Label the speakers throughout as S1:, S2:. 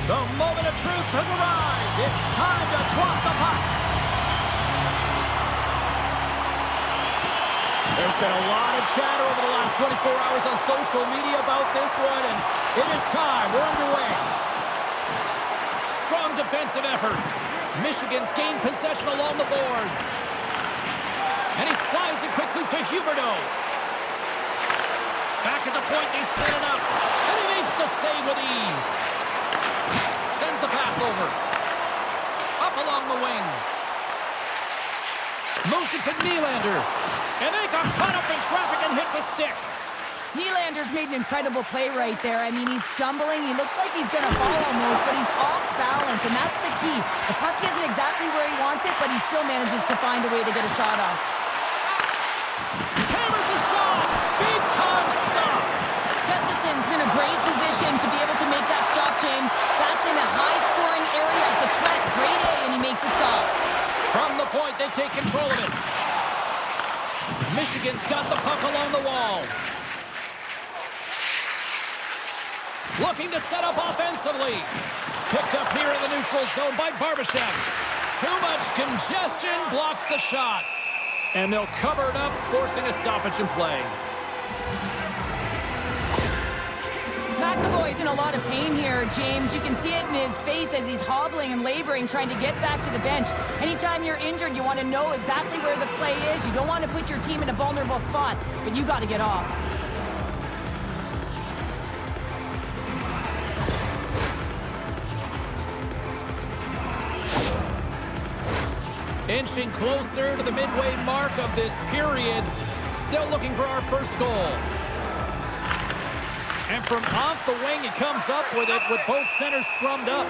S1: The moment of truth has arrived. It's time to drop the puck. There's been a lot of chatter over the last 24 hours on social media about this one, and it is time. We're underway. Strong defensive effort. Michigan's gained possession along the boards. And he slides it quickly to Huberdeau. Back at the point, they set it up. And he makes the save with ease. Sends the pass over. Up along the wing. Moves it to Nylander. And they got caught up in traffic and hits a stick.
S2: Nylander's made an incredible play right there. I mean, he's stumbling. He looks like he's going to fall almost, but he's off balance, and that's the key. The puck isn't exactly where he wants it, but he still manages to find a way to get a shot off.
S1: Hammers a shot. Big time stop.
S2: Gustafson's in a great position to be able to make that stop, James. That's in a high-scoring area. It's a threat. Grade A, and he makes the stop.
S1: From the point, they take control of it. Michigan's got the puck along the wall. Looking to set up offensively. Picked up here in the neutral zone by Barbashev. Too much congestion, blocks the shot. And they'll cover it up, forcing a stoppage in play.
S2: McAvoy's in a lot of pain here, James. You can see it in his face as he's hobbling and laboring, trying to get back to the bench. Anytime you're injured, you want to know exactly where the play is. You don't want to put your team in a vulnerable spot, but you got to get off.
S1: Inching closer to the midway mark of this period. Still looking for our first goal. And from off the wing, he comes up with it with both centers scrummed up.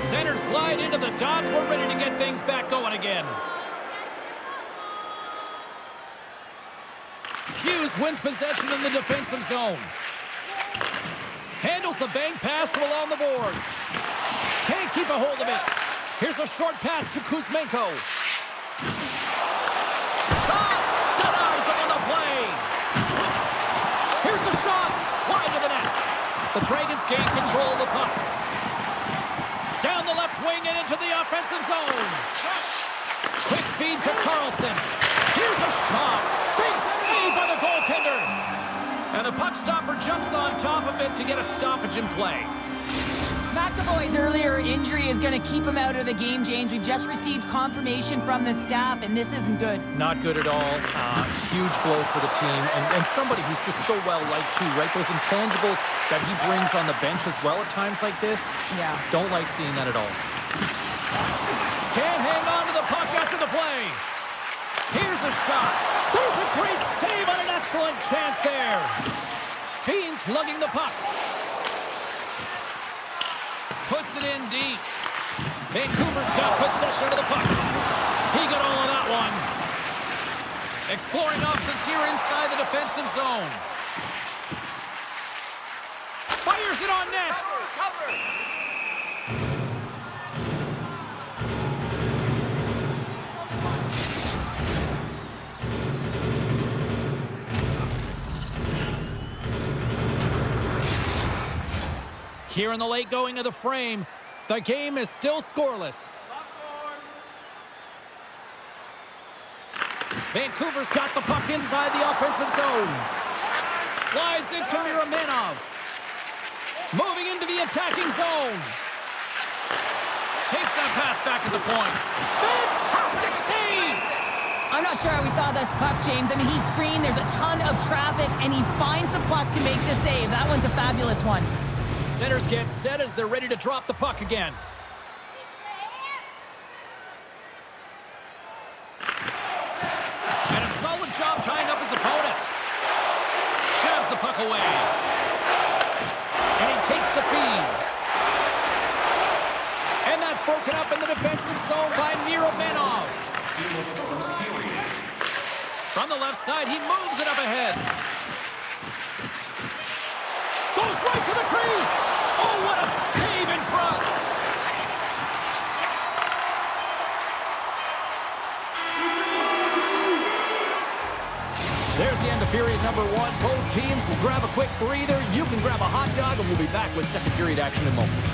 S1: Centers glide into the dots. We're ready to get things back going again. Hughes wins possession in the defensive zone. Handles the bank pass from along the boards. Can't keep a hold of it. Here's a short pass to Kuzmenko. Shot! Denies him on the play. Here's a shot. Wide of the net. The Dragons gain control of the puck. Down the left wing and into the offensive zone. Quick feed to Carlson. Here's a shot. Big save by the goaltender. And the puck stopper jumps on top of it to get a stoppage in play.
S2: McAvoy's earlier injury is going to keep him out of the game, James. We've just received confirmation from the staff, and this isn't good.
S1: Not good at all. Huge blow for the team. And somebody who's just so well-liked, too, right? Those intangibles that he brings on the bench as well at times like this.
S2: Yeah.
S1: Don't like seeing that at all. Can't hang on to the puck after the play. Here's a shot. There's a great save on an excellent chance there. Beans lugging the puck. Puts it in deep. Vancouver's got possession of the puck. He got all of that one. Exploring options here inside the defensive zone. Fires it on net. Cover. Here in the late going of the frame, the game is still scoreless. Vancouver's got the puck inside the offensive zone. Slides into Miromenov. Moving into the attacking zone. Takes that pass back to the point. Fantastic save!
S2: I'm not sure how we saw this puck, James. I mean, he screened, there's a ton of traffic, and he finds the puck to make the save. That one's a fabulous one.
S1: Centers get set as they're ready to drop the puck again. And a solid job tying up his opponent. Jabs the puck away. And he takes the feed. And that's broken up in the defensive zone by Miromenov. From the left side, he moves it up ahead. Goes right to the crease. Oh, what a save in front. There's the end of period number one. Both teams will grab a quick breather. You can grab a hot dog, and we'll be back with second period action in moments.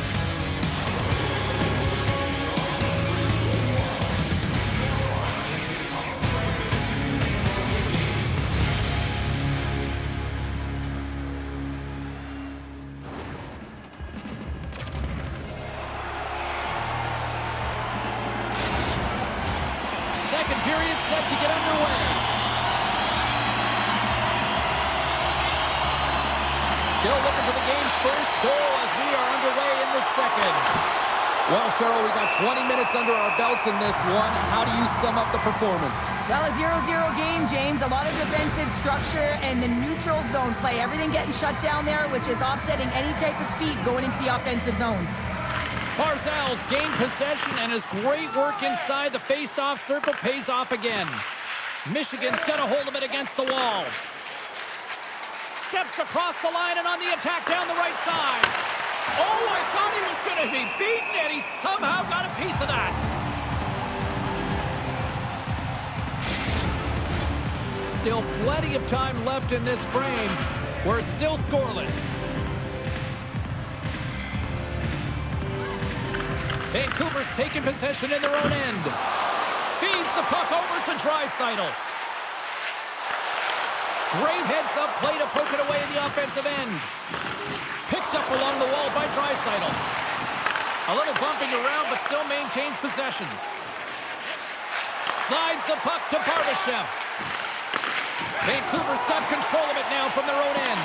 S1: Second period set to get underway. Still looking for the game's first goal as we are underway in the second. Well, Cheryl, we got 20 minutes under our belts in this one. How do you sum up the performance?
S2: Well, a 0-0 game, James. A lot of defensive structure and the neutral zone play. Everything getting shut down there, which is offsetting any type of speed going into the offensive zones.
S1: Barzal's gained possession, and his great work inside the face-off circle pays off again. Michigan's got a hold of it against the wall. Steps across the line and on the attack down the right side. Oh, I thought he was going to be beaten, and he somehow got a piece of that. Still plenty of time left in this frame. We're still scoreless. Vancouver's taking possession in their own end. Feeds the puck over to Draisaitl. Great heads-up play to poke it away in the offensive end. Picked up along the wall by Draisaitl. A little bumping around, but still maintains possession. Slides the puck to Barbashev. Vancouver's got control of it now from their own end.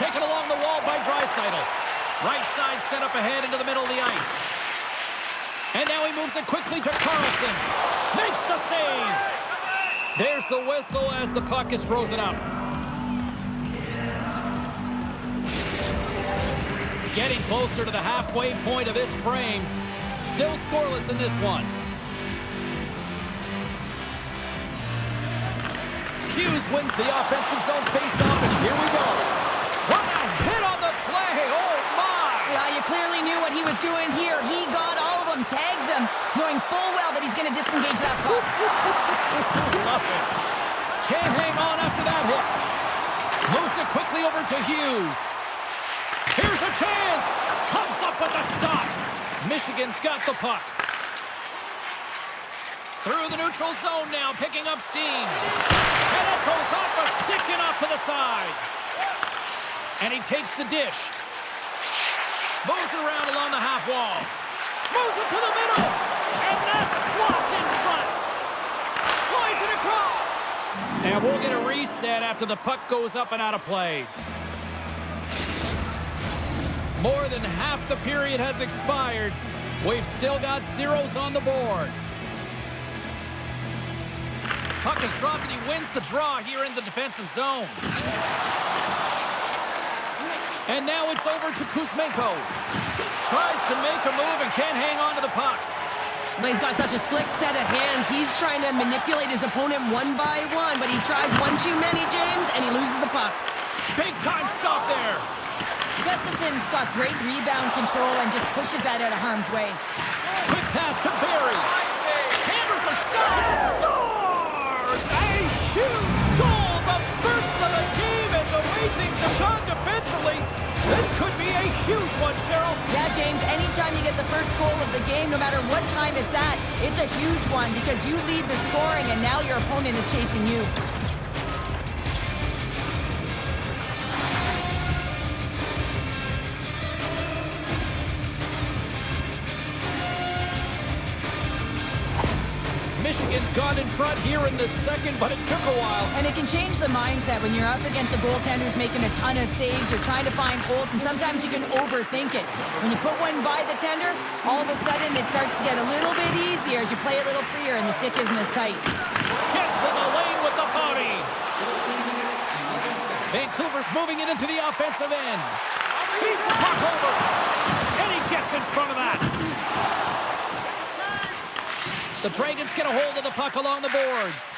S1: Taken along the wall by Draisaitl. Right side set up ahead into the middle of the ice. And now he moves it quickly to Karlsson. Makes the save. There's the whistle as the puck is frozen up. Getting closer to the halfway point of this frame. Still scoreless in this one. Hughes wins the offensive zone faceoff, and here we go. What a hit on the play. Oh, my.
S2: Yeah, you clearly knew what he was doing here. He got all of them, tags them, knowing full well that he's going to disengage that puck.
S1: Love it. Can't hang on after that hit. Moves it quickly over to Hughes. Here's a chance. Comes up with a stop. Michigan's got the puck. Through the neutral zone now, picking up steam. And it goes off a stick and off to the side. And he takes the dish. Moves it around along the half wall. Moves it to the middle. And that's blocked in front. Slides it across. And we'll get a reset after the puck goes up and out of play. More than half the period has expired. We've still got zeros on the board. Puck is dropped and he wins the draw here in the defensive zone. And now it's over to Kuzmenko. Tries to make a move and can't hang on to the puck.
S2: But he's got such a slick set of hands. He's trying to manipulate his opponent one by one, but he tries one too many, James, and he loses the puck.
S1: Big time stop there.
S2: Gustafson's got great rebound control and just pushes that out of harm's way.
S1: Quick pass to Barry. Hammers a shot. Scores! A huge goal. The first of the game, and the way things have gone defensively, this could be a huge one, Cheryl.
S2: Yeah, James, anytime you get the first goal of the game, no matter what time it's at, it's a huge one because you lead the scoring and now your opponent is chasing you.
S1: Michigan's gone in front here in the second, but it took a while.
S2: And it can change the mindset when you're up against a goaltender who's making a ton of saves. You're trying to find holes, and sometimes you can overthink it. When you put one by the tender, all of a sudden it starts to get a little bit easier as you play a little freer and the stick isn't as tight.
S1: Gets in the lane with the body. Vancouver's moving it into the offensive end. Feeds the puck over. And he gets in front of that. The Dragons get a hold of the puck along the boards.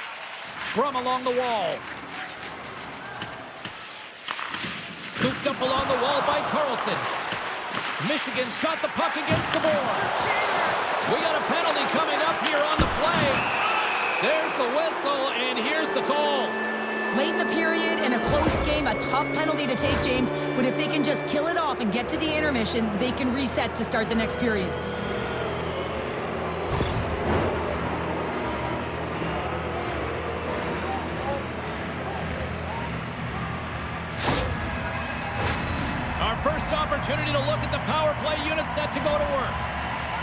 S1: Scrum along the wall. Scooped up along the wall by Karlsson. Michigan's got the puck against the boards. We got a penalty coming up here on the play. There's the whistle, and here's the call.
S2: Late in the period, in a close game, a tough penalty to take, James. But if they can just kill it off and get to the intermission, they can reset to start the next period.
S1: Our first opportunity to look at the power play unit set to go to work.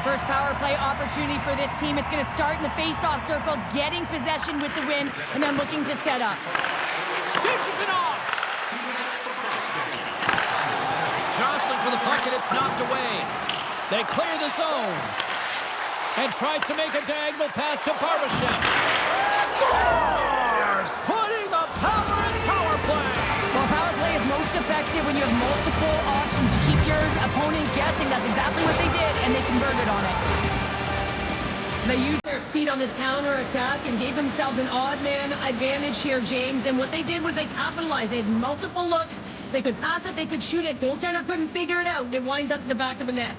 S2: First power play opportunity for this team. It's going to start in the face-off circle, getting possession with the win, and then looking to set up.
S1: Dishes it off. Jostling for the puck, and it's knocked away. They clear the zone. And tries to make a diagonal pass to Barbashev. Scores! Putting the power in power play.
S2: Well, power play is most effective when you have multiple options. You keep your opponent guessing. That's exactly what they did, and they converted on it. They used their speed on this counter-attack and gave themselves an odd-man advantage here, James. And what they did was they capitalized. They had multiple looks. They could pass it, they could shoot it. Goaltender couldn't figure it out. It winds up at the back of the net.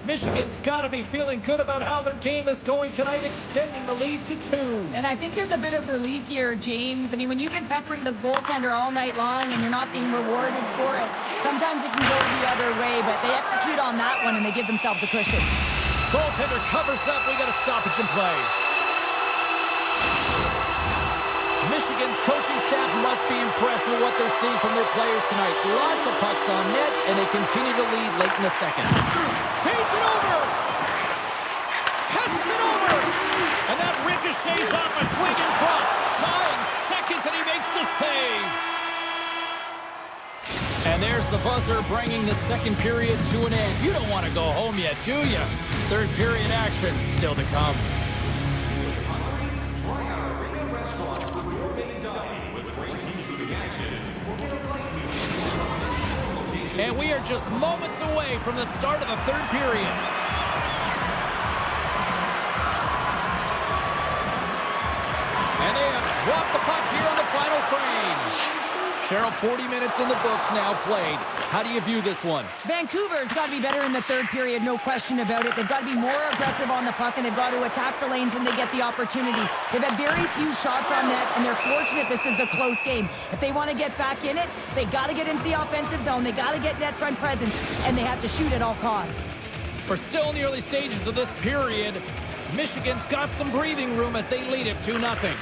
S1: Michigan's got to be feeling good about how their game is going tonight, extending the lead to 2.
S2: And I think there's a bit of relief here, James. I mean, when you've been peppering the goaltender all night long and you're not being rewarded for it, sometimes it can go the other way, but they execute on that one and they give themselves a cushion.
S1: Goaltender covers up. We got a stoppage in play. Michigan's coaching staff must be impressed with what they're seeing from their players tonight. Lots of pucks on net, and they continue to lead late in the second. Paints it over! Passes it over! And that ricochets off a twig in front. Tying seconds, and he makes the save. And there's the buzzer bringing the second period to an end. You don't want to go home yet, do you? Third period action still to come. And we are just moments away from the start of the third period. And they have dropped the puck here on the final frame. Cheryl, 40 minutes in the books now played. How do you view this one?
S2: Vancouver's got to be better in the third period, no question about it. They've got to be more aggressive on the puck, and they've got to attack the lanes when they get the opportunity. They've had very few shots on net, and they're fortunate this is a close game. If they want to get back in it, they got to get into the offensive zone. They got to get net front presence, and they have to shoot at all costs.
S1: We're still in the early stages of this period. Michigan's got some breathing room as they lead it 2-0.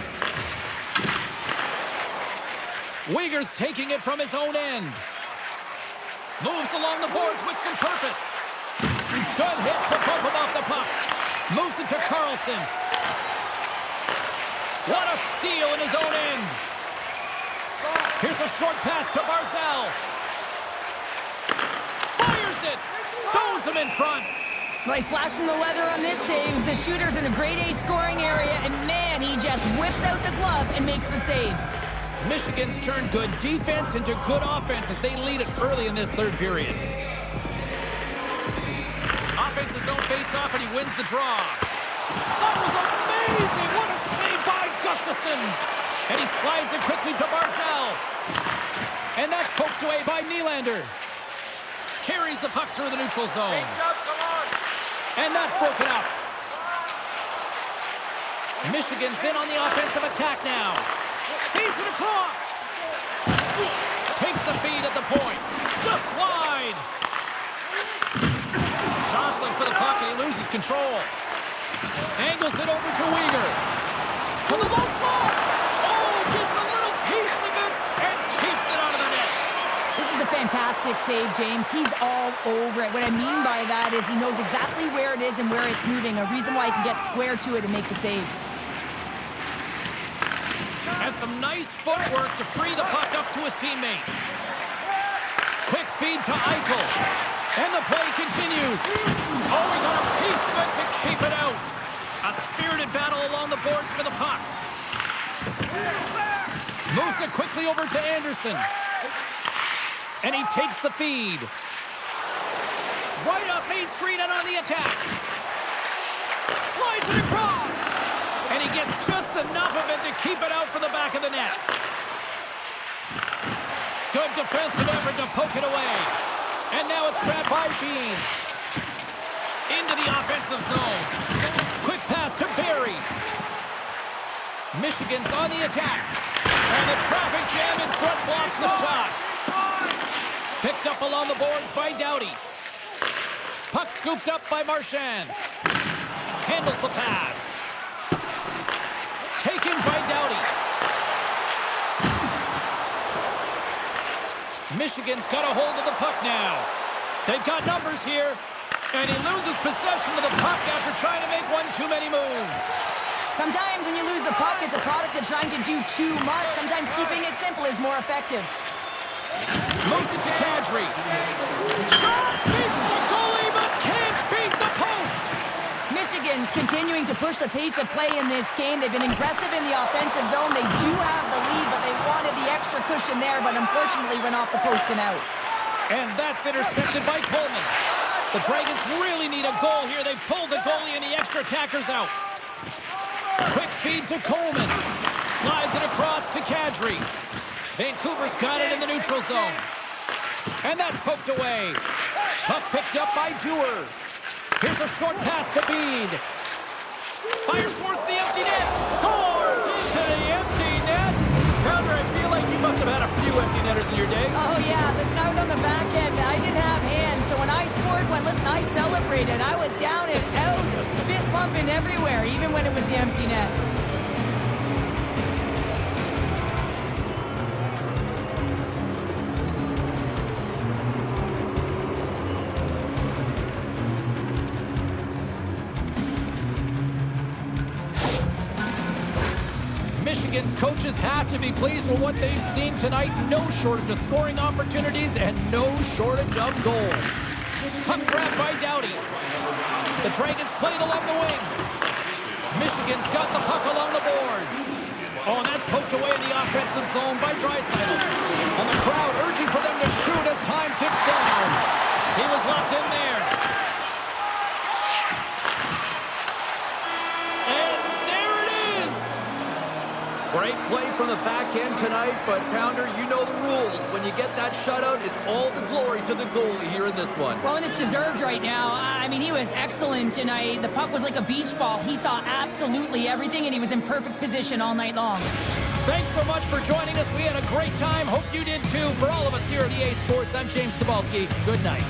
S1: Uyghur's taking it from his own end. Moves along the boards with some purpose. Good hit to bump him off the puck. Moves it to Carlson. What a steal in his own end. Here's a short pass to Barzal. Fires it. Stones him in front.
S2: Nice flash from the leather on this save. The shooter's in a grade A scoring area, and man, he just whips out the glove and makes the save.
S1: Michigan's turned good defense into good offense as they lead it early in this third period. Offense's own face-off, and he wins the draw. That was amazing! What a save by Gustafsson! And he slides it quickly to Barzal. And that's poked away by Nylander. Carries the puck through the neutral zone. And that's broken up. Michigan's in on the offensive attack now. Feeds it across. Takes the feed at the point. Just wide. Jostling for the puck, and he loses control. Angles it over to Uyghur. To the low slot. Oh, gets a little piece of it and keeps it out of the net.
S2: This is a fantastic save, James. He's all over it. What I mean by that is he knows exactly where it is and where it's moving. A reason why he can get square to it and make the save.
S1: Has some nice footwork to free the puck up to his teammate. Quick feed to Eichel. And the play continues. Oh, he got a piece of it to keep it out. A spirited battle along the boards for the puck. Moves it quickly over to Anderson. And he takes the feed. Right up Main Street and on the attack. Slides it across. And he gets just enough of it to keep it out for the back of the net. Good defensive effort to poke it away. And now it's grabbed by Bean. Into the offensive zone. Quick pass to Barry. Michigan's on the attack. And the traffic jam in front blocks the shot. Picked up along the boards by Doughty. Puck scooped up by Marchand. Handles the pass. Taken by Doughty. Michigan's got a hold of the puck now. They've got numbers here. And he loses possession of the puck after trying to make one too many moves.
S2: Sometimes when you lose the puck, it's a product of trying to do too much. Sometimes keeping it simple is more effective.
S1: Moves it to Kadri. Shot beats the goalie, but can't beat the post.
S2: Michigan's continuing to push the pace of play in this game. They've been aggressive in the offensive zone. They do have the lead, but they wanted the extra cushion there, but unfortunately went off the post and out.
S1: And that's intercepted by Coleman. The Dragons really need a goal here. They pulled the goalie and the extra attackers out. Quick feed to Coleman. Slides it across to Kadri. Vancouver's got it in the neutral zone. And that's poked away. Puck picked up by Dewar. Here's a short pass to Bean. Fires towards the empty net. Scores into the empty net. Pounder, I feel like you must have had a few empty netters in your day.
S2: Oh, yeah. Listen, I was on the back end. I didn't have hands, so when I scored one, listen, I celebrated. I was down and out, fist pumping everywhere, even when it was the empty net.
S1: Michigan's coaches have to be pleased with what they've seen tonight. No shortage of scoring opportunities and no shortage of goals. Puck grabbed by Doughty. The Dragons played along the wing. Michigan's got the puck along the boards. Oh, and that's poked away in the offensive zone by Draisaitl. And the crowd urging for them to shoot as time ticks down. He was locked in there. Great play from the back end tonight, but Pounder, you know the rules. When you get that shutout, it's all the glory to the goalie here in this one.
S2: Well, and it's deserved right now. I mean, he was excellent tonight. The puck was like a beach ball. He saw absolutely everything, and he was in perfect position all night long.
S1: Thanks so much for joining us. We had a great time. Hope you did too. For all of us here at EA Sports, I'm James Cybulski. Good night.